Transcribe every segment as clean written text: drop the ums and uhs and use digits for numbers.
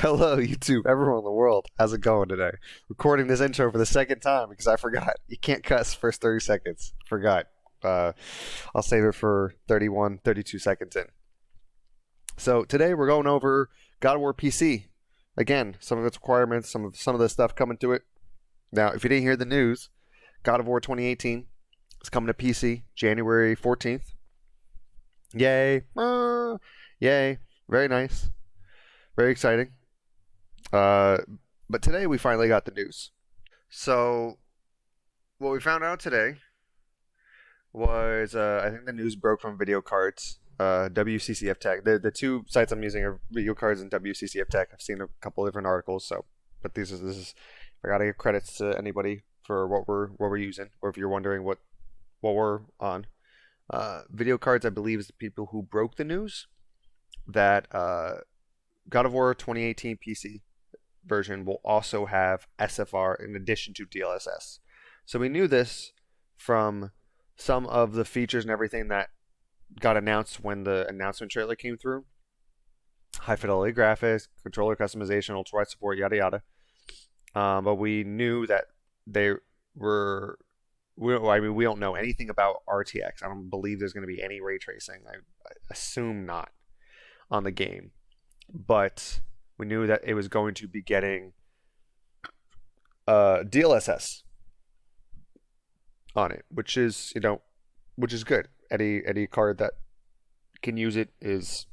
Hello, YouTube, everyone in the world. How's it going today? Recording this intro for the second time because I forgot. You can't cuss first 30 seconds. Forgot. Uh, I'll save it for 31, 32 seconds in. So today we're going over God of War PC. Again, some of its requirements, some of the stuff coming to it. Now, if you didn't hear the news, God of War 2018 is coming to PC January 14th. Yay. Yay. Very nice. Very exciting. But today we finally got the news. So what we found out today was I think the news broke from Video Cards, WCCF Tech. The two sites I'm using are Video Cards and WCCF Tech. I've seen a couple different articles. But this is I gotta give credits to anybody for what we're using, or if you're wondering what we're on. Video Cards, I believe, is the people who broke the news that God of War 2018 PC version will also have SFR in addition to DLSS. So we knew this from some of the features and everything that got announced when the announcement trailer came through. High fidelity graphics, controller customization, ultra wide support, yada yada. But we knew that they were. We don't know anything about RTX. I don't believe there's going to be any ray tracing. I assume not on the game, but we knew that it was going to be getting DLSS on it, which is good. Any card that can use it is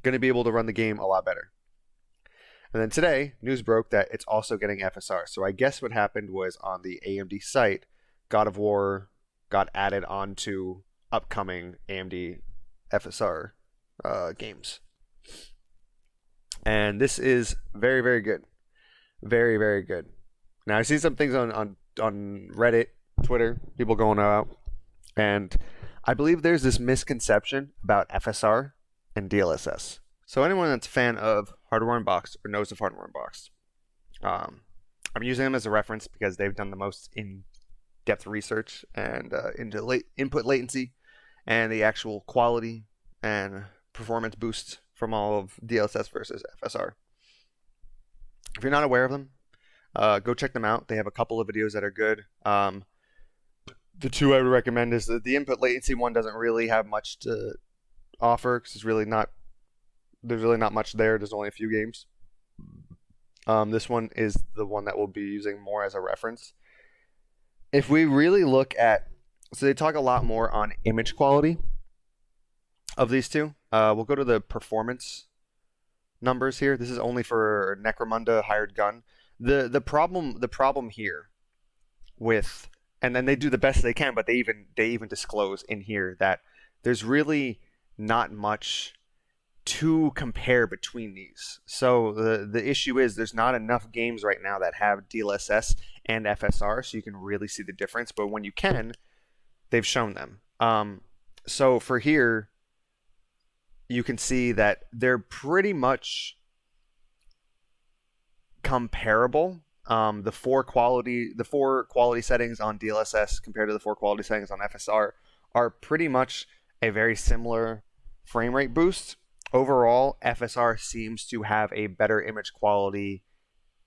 going to be able to run the game a lot better. And then today, news broke that it's also getting FSR. So I guess what happened was on the AMD site, God of War got added onto upcoming AMD FSR games. And this is very, very good. Very, very good. Now, I see some things on Reddit, Twitter, people going out, and I believe there's this misconception about FSR and DLSS. So anyone that's a fan of Hardware Unboxed or knows of Hardware Unboxed, I'm using them as a reference because they've done the most in-depth research and into input latency and the actual quality and performance boosts from all of DLSS versus FSR. If you're not aware of them, go check them out. They have a couple of videos that are good. The two I would recommend is the input latency one doesn't really have much to offer because there's really not much there. There's only a few games. This one is the one that we'll be using more as a reference. If we really look at, so they talk a lot more on image quality of these two. We'll go to the performance numbers here. This is only for Necromunda Hired Gun. The problem here with, and then they do the best they can, but they even disclose in here that there's really not much to compare between these. So the issue is there's not enough games right now that have DLSS and FSR, so you can really see the difference. But when you can, they've shown them. So for here, you can see that they're pretty much comparable. The four quality settings on DLSS compared to the four quality settings on FSR are pretty much a very similar frame rate boost. Overall, FSR seems to have a better image quality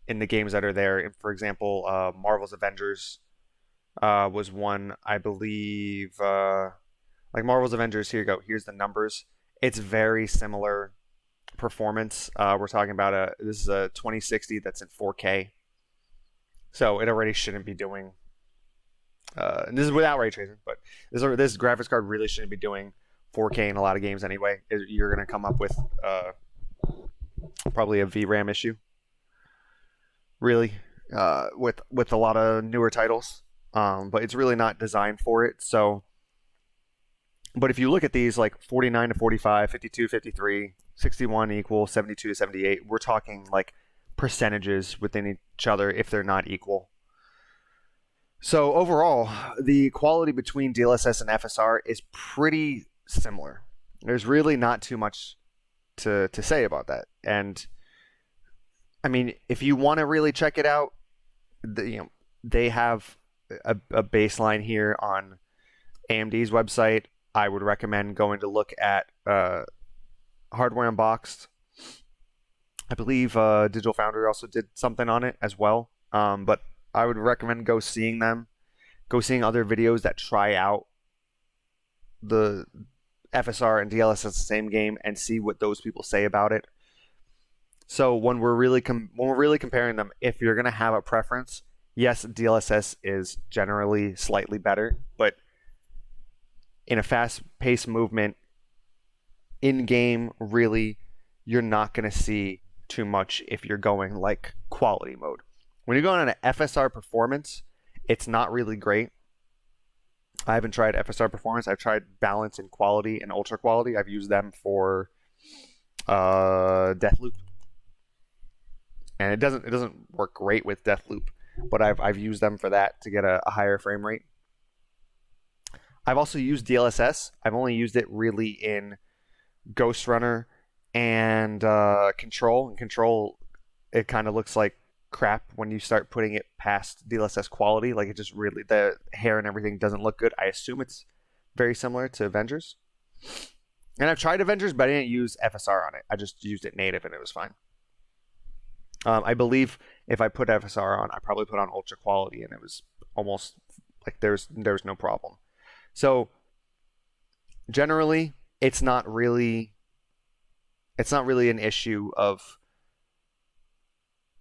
in the games that are there. For example, Marvel's Avengers was one, I believe. Like Marvel's Avengers, here you go. Here's the numbers. It's very similar performance. We're talking about this is a 2060 that's in 4K. So it already shouldn't be doing, and this is without ray tracing, but this graphics card really shouldn't be doing 4K in a lot of games anyway. You're going to come up with probably a VRAM issue, really, with a lot of newer titles. But it's really not designed for it. So, but if you look at these, like 49 to 45, 52, 53, 61 equal, 72 to 78, we're talking like percentages within each other if they're not equal. So overall, the quality between DLSS and FSR is pretty similar. There's really not too much to say about that. And I mean, if you want to really check it out, they have a baseline here on AMD's website. I would recommend going to look at Hardware Unboxed. I believe Digital Foundry also did something on it as well. But I would recommend go seeing other videos that try out the FSR and DLSS the same game and see what those people say about it. So when we're really comparing them, if you're gonna have a preference, yes, DLSS is generally slightly better, but in a fast-paced movement, in-game, really, you're not gonna see too much if you're going like quality mode. When you're going on an FSR performance, it's not really great. I haven't tried FSR performance. I've tried balance and quality and ultra quality. I've used them for Deathloop, and it doesn't work great with Deathloop, but I've used them for that to get a higher frame rate. I've also used DLSS. I've only used it really in Ghost Runner and Control. In Control, it kind of looks like crap when you start putting it past DLSS quality. Like, it just really, the hair and everything doesn't look good. I assume it's very similar to Avengers. And I've tried Avengers, but I didn't use FSR on it. I just used it native and it was fine. I believe if I put FSR on, I probably put on ultra quality and it was almost like there was no problem. So generally, it's not really an issue of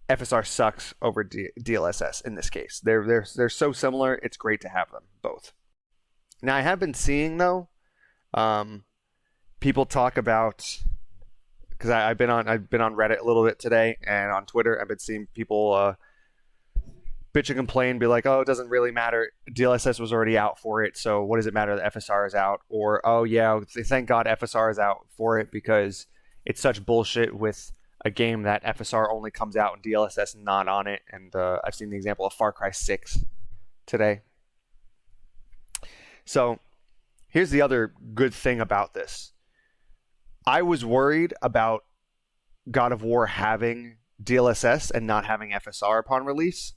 FSR sucks over DLSS in this case. They're so similar. It's great to have them both. Now, I have been seeing though, people talk about, because I've been on Reddit a little bit today and on Twitter. I've been seeing people bitch and complain, be like, oh, it doesn't really matter. DLSS was already out for it, so what does it matter that FSR is out? Or, oh yeah, thank God FSR is out for it because it's such bullshit with a game that FSR only comes out and DLSS not on it. And I've seen the example of Far Cry 6 today. So here's the other good thing about this. I was worried about God of War having DLSS and not having FSR upon release.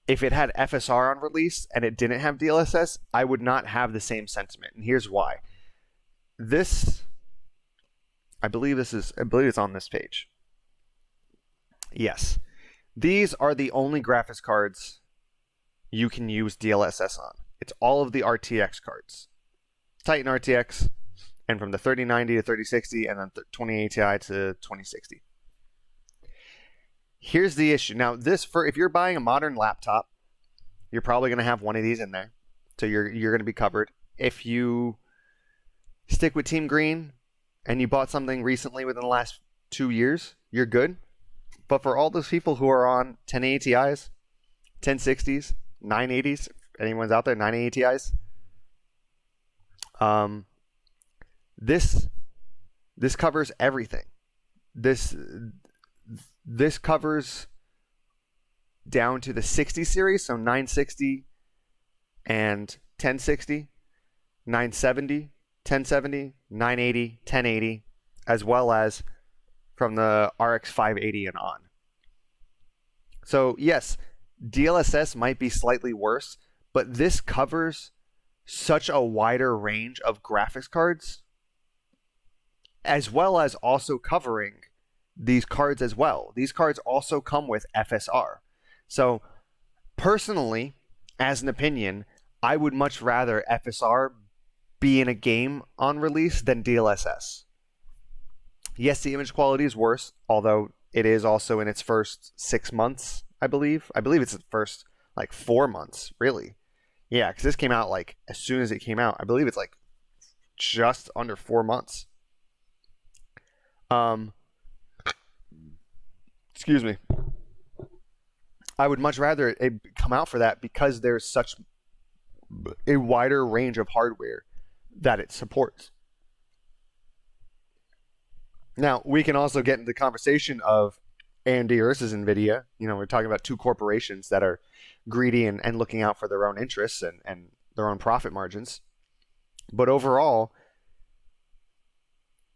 If it had FSR on release and it didn't have DLSS, I would not have the same sentiment. And here's why. I believe it's on this page. Yes. These are the only graphics cards you can use DLSS on. It's all of the RTX cards. Titan RTX, and from the 3090 to 3060, and then 2080 Ti to 2060. Here's the issue. Now, if you're buying a modern laptop, you're probably going to have one of these in there. So you're going to be covered. If you stick with Team Green and you bought something recently within the last 2 years, you're good. But for all those people who are on 1080 Ti's, 1060s, 980s, anyone's out there, 980 Ti's, this covers everything. This covers down to the 60 series, so 960 and 1060, 970, 1070, 980, 1080, as well as from the RX 580 and on. So yes, DLSS might be slightly worse, but this covers such a wider range of graphics cards, as well as also covering these cards as well. These cards also come with FSR. So personally, as an opinion, I would much rather FSR be in a game on release than DLSS. Yes, the image quality is worse, although it is also in its first 6 months, I believe. I believe it's the first 4 months, really. Yeah, because this came out as soon as it came out. I believe it's just under 4 months. Excuse me. I would much rather it come out for that because there's such a wider range of hardware that it supports. Now, we can also get into the conversation of AMD versus Nvidia. We're talking about two corporations that are greedy and looking out for their own interests and their own profit margins. But overall,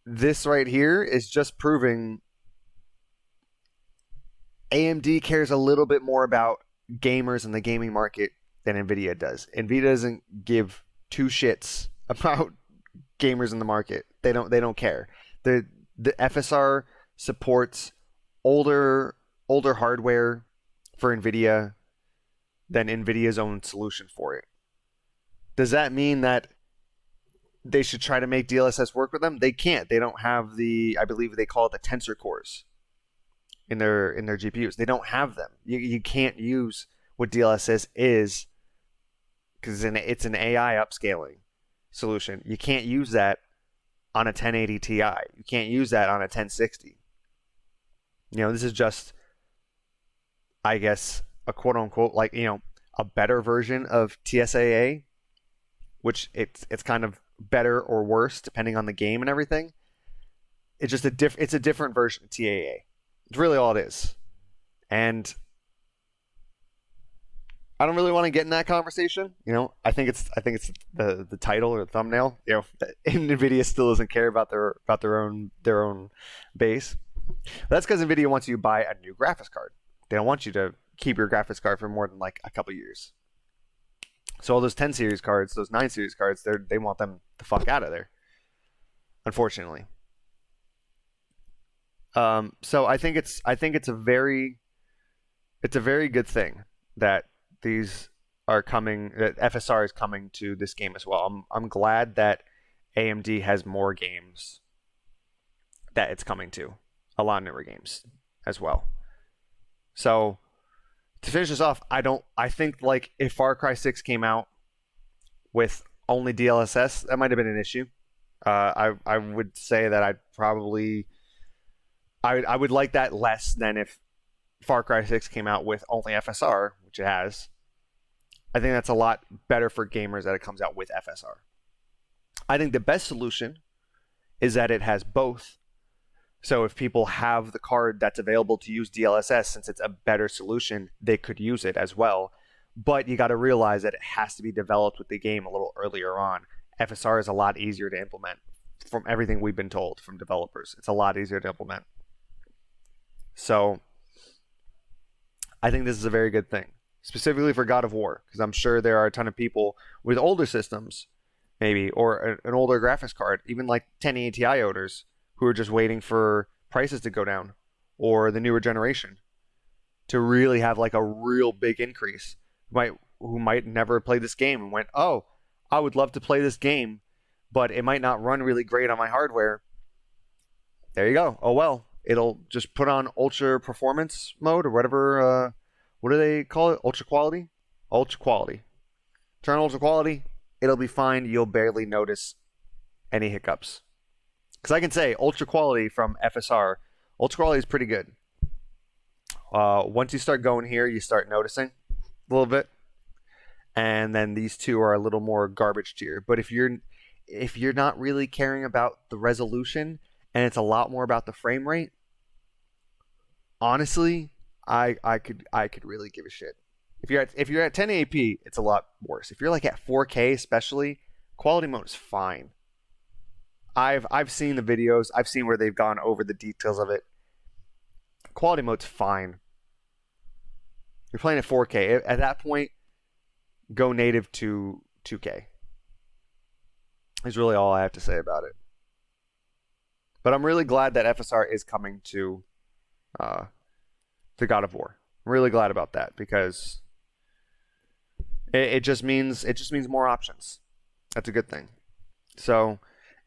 this right here is just proving AMD cares a little bit more about gamers in the gaming market than Nvidia does. Nvidia doesn't give two shits about gamers in the market. They don't care. The FSR supports older hardware for Nvidia than Nvidia's own solution for it. Does that mean that they should try to make DLSS work with them? They can't. They don't have I believe they call it the tensor cores in their GPUs. They don't have them. You can't use what DLSS is, because it's an AI upscaling solution. You can't use that on a 1080 Ti. You can't use that on a 1060. This is just, I guess, a quote unquote, like, a better version of TSAA, which it's kind of better or worse depending on the game and everything. It's just it's a different version of TAA. It's really all it is. And I don't really want to get in that conversation. I think it's the title or the thumbnail. Nvidia still doesn't care about their own base. That's because Nvidia wants you to buy a new graphics card. They don't want you to keep your graphics card for more than like a couple years. So all those 10 series cards, those 9 series cards, they want them the fuck out of there, unfortunately. So I think it's a very good thing that these are coming, that FSR is coming to this game as well. I'm glad that AMD has more games that it's coming to, a lot of newer games as well. So to finish this off, I think like if Far Cry 6 came out with only DLSS, that might have been an issue. I would say that I would like that less than if Far Cry 6 came out with only FSR, which it has. I think that's a lot better for gamers that it comes out with FSR. I think the best solution is that it has both. So if people have the card that's available to use DLSS, since it's a better solution, they could use it as well. But you got to realize that it has to be developed with the game a little earlier on. FSR is a lot easier to implement from everything we've been told from developers. It's a lot easier to implement. So I think this is a very good thing, specifically for God of War, because I'm sure there are a ton of people with older systems, maybe, or an older graphics card, even like 1080 Ti owners, who are just waiting for prices to go down, or the newer generation to really have like a real big increase, who might never play this game and went, oh, I would love to play this game, but it might not run really great on my hardware. There you go. Oh well, it'll just put on ultra performance mode or whatever. What do they call it? Ultra quality? Ultra quality. Turn ultra quality. It'll be fine. You'll barely notice any hiccups. Because I can say ultra quality from FSR, ultra quality is pretty good. Once you start going here, you start noticing a little bit. And then these two are a little more garbage tier. But if you're not really caring about the resolution and it's a lot more about the frame rate, honestly, I could really give a shit. If you're at 1080p, it's a lot worse. If you're like at 4K especially, quality mode is fine. I've seen the videos. I've seen where they've gone over the details of it. Quality mode's fine. You're playing at 4K. At that point, go native to 2K. Is really all I have to say about it. But I'm really glad that FSR is coming to God of War. I'm really glad about that, because it just means more options. That's a good thing. So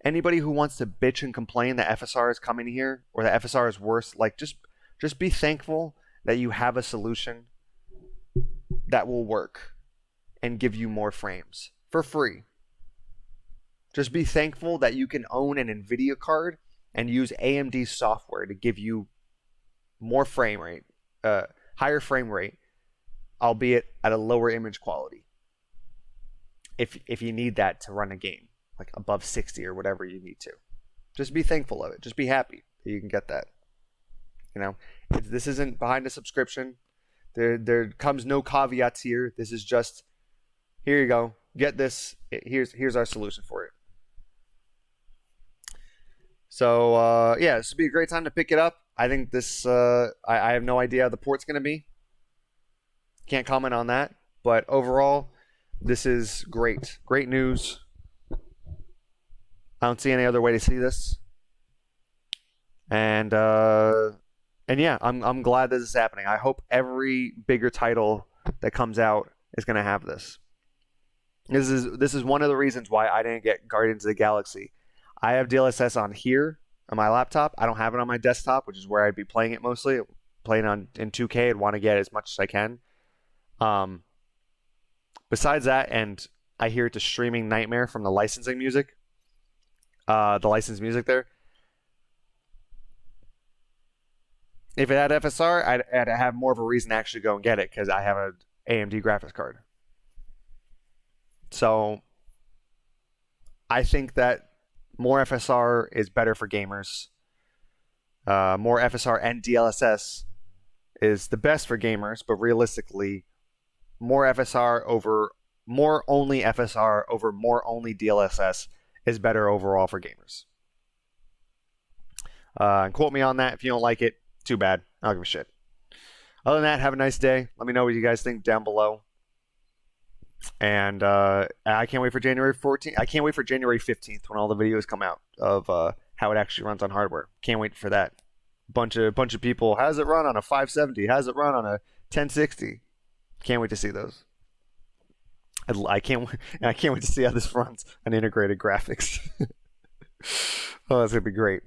anybody who wants to bitch and complain that FSR is coming here or that FSR is worse, like just be thankful that you have a solution that will work and give you more frames for free. Just be thankful that you can own an Nvidia card and use AMD software to give you more frame rate, higher frame rate, albeit at a lower image quality. If you need that to run a game, like above 60 or whatever you need to. Just be thankful of it. Just be happy that you can get that. This isn't behind a subscription. There comes no caveats here. This is just, here you go. Get this. Here's our solution for it. So, this would be a great time to pick it up. I think this, I have no idea how the port's going to be. Can't comment on that. But overall, this is great. Great news. I don't see any other way to see this. And And yeah, I'm glad this is happening. I hope every bigger title that comes out is going to have this. This is one of the reasons why I didn't get Guardians of the Galaxy. I have DLSS on here on my laptop. I don't have it on my desktop, which is where I'd be playing it mostly. Playing on in 2K, I'd want to get as much as I can. Besides that, and I hear it's a streaming nightmare from the licensing music. The licensed music there. If it had FSR, I'd have more of a reason to actually go and get it because I have an AMD graphics card. So I think that more FSR is better for gamers. More FSR and DLSS is the best for gamers, but realistically, more FSR over more only FSR over more only DLSS is better overall for gamers. And quote me on that. If you don't like it, too bad. I don't give a shit. Other than that, have a nice day. Let me know what you guys think down below. And I can't wait for January 14th. I can't wait for January 15th when all the videos come out of how it actually runs on hardware. Can't wait for that. Bunch of people. How does it run on a 570? How does it run on a 1060? Can't wait to see those. I can't wait to see how this runs on integrated graphics. Oh, that's gonna be great.